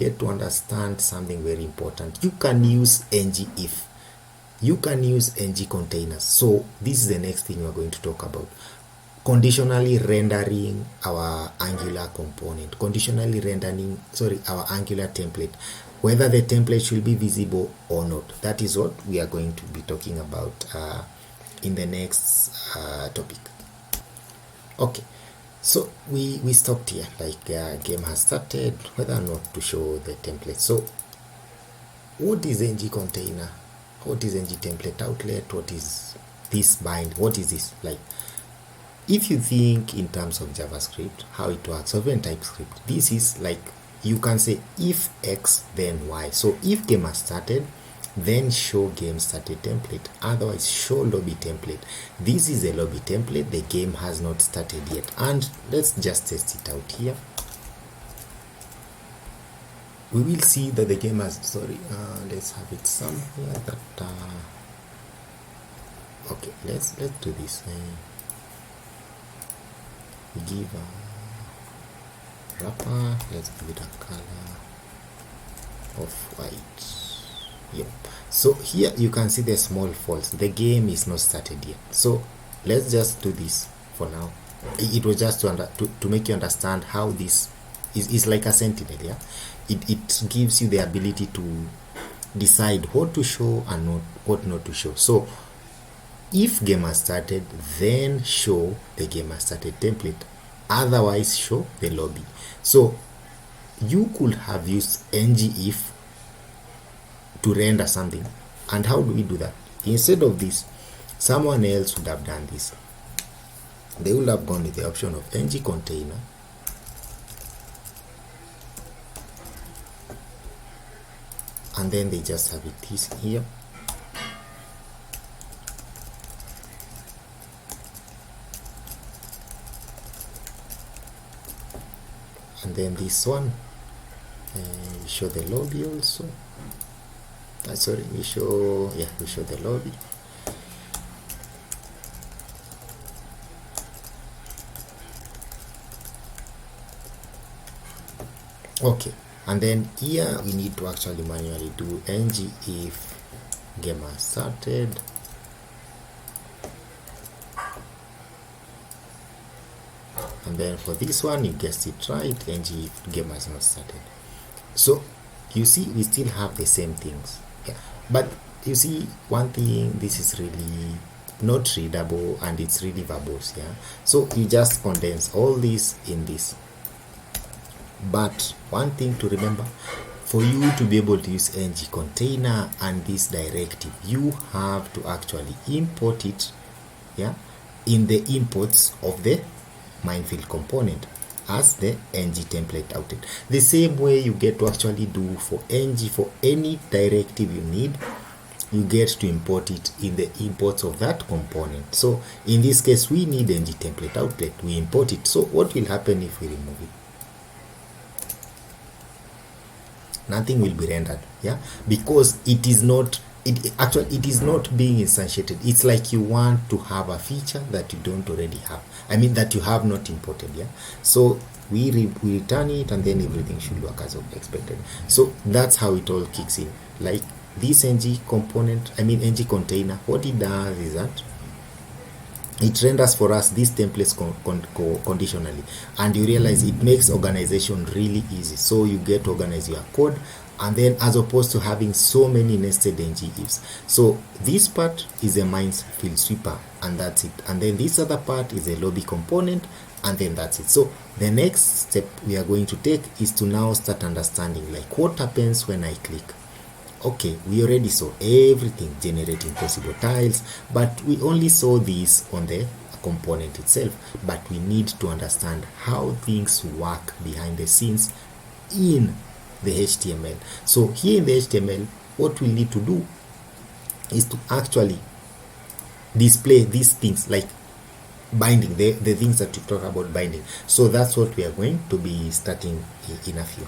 get to understand something very important. You can use ng-if. You can use ng-containers. So this is the next thing we're going to talk about. Conditionally rendering our Angular component. Conditionally rendering, our Angular template. Whether the template should be visible or not. That is what we are going to be talking about in the next topic. Okay. So we stopped here, like game has started, whether or not to show the template. So what is ng-container? What is ng-template outlet? What is this bind? What is this? Like, if you think in terms of JavaScript, how it works, or even TypeScript, this is like, you can say if X then Y. So if game has started, then show game started template, otherwise show lobby template. This is a lobby template, the game has not started yet, and let's just test it out here. We will see that the game has, let's have it somewhere that okay, let's do this. We give a wrapper, let's give it a color of white. Yep. So here you can see the small faults. The game is not started yet. So let's just do this for now. It was just to make you understand how this is like a sentinel. Yeah, it gives you the ability to decide what to show and what not to show. So if game has started, then show the game has started template. Otherwise, show the lobby. So you could have used ng-if to render something. And how do we do that? Instead of this, someone else would have done this. They would have gone with the option of ng-container, and then they just have it this here, and then this one, we show the lobby also. We show the lobby. Okay, and then here we need to actually manually do ng-if game has started, and then for this one, you guessed it right, ng-if game has not started. So you see, we still have the same things. Yeah. But you see one thing, this is really not readable and it's really verbose. Yeah, so you just condense all this in this. But one thing to remember, for you to be able to use ng-container and this directive, you have to actually import it, yeah, in the imports of the minefield component as the ng-template outlet. The same way you get to actually do for for any directive you need, you get to import it in the imports of that component. So in this case, we need ng-template outlet, we import it. So what will happen if we remove it? Nothing will be rendered, yeah, because it is not being instantiated. It's like you want to have a feature that you don't already have, that you have not imported. Yeah, so we return it, and then everything should work as expected. So that's how it all kicks in. Like this ng-component, ng-container, what it does is that it renders for us these templates conditionally, and you realize it makes organization really easy. So you get to organize your code, and then as opposed to having so many nested ng-ifs. So this part is a minefield sweeper, and that's it. And then this other part is a lobby component, and then that's it. So the next step we are going to take is to now start understanding, like, what happens when I click. Okay, we already saw everything, generating possible tiles, but we only saw this on the component itself. But we need to understand how things work behind the scenes in the HTML. So here in the HTML, what we need to do is to actually display these things, like binding, the things that you talk about binding. So that's what we are going to be starting in a few.